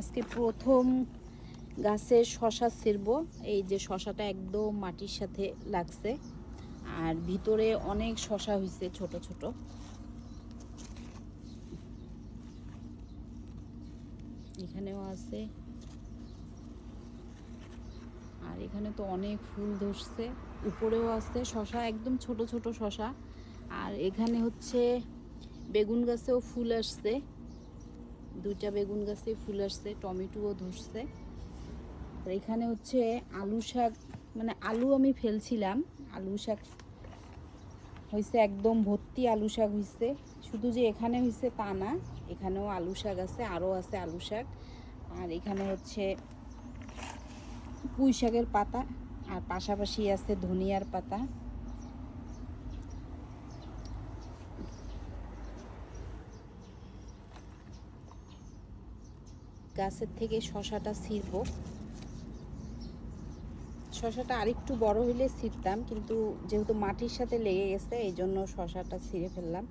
আজকে প্রথম গাছে শশা ছিঁড়বো। এই যে শশাটা একদম মাটির সাথে লাগছে, আর ভিতরে অনেক শশা হয়েছে ছোট ছোট। এখানেও আছে, আর এখানে তো অনেক ফুল ধরছে। উপরেও আছে শশা, একদম ছোট ছোট শশা। আর এখানে হচ্ছে বেগুন গাছেও ফুল আসছে, দুইটা বেগুন গাছে ফুল আসছে, টমেটোও ধরছে। আর এখানে হচ্ছে আলু শাক, মানে আলু আমি ফেলছিলাম, আলু শাক হয়েছে, একদম ভর্তি আলু শাক হয়েছে। শুধু যে এখানে হয়েছে তা না, এখানেও আলু শাক আছে, আরও আছে আলু শাক। আর এখানে হচ্ছে পুঁই শাকের পাতা, আর পাশাপাশি আছে ধনিয়ার পাতা। গাছের থেকে শশাটা ছিঁড়ব। শশাটা আরেকটু বড় হইলে ছিঁড়তাম, কিন্তু যেহেতু মাটির সাথে লেগে গেছে এই জন্য শশাটা ছিঁড়ে ফেললাম।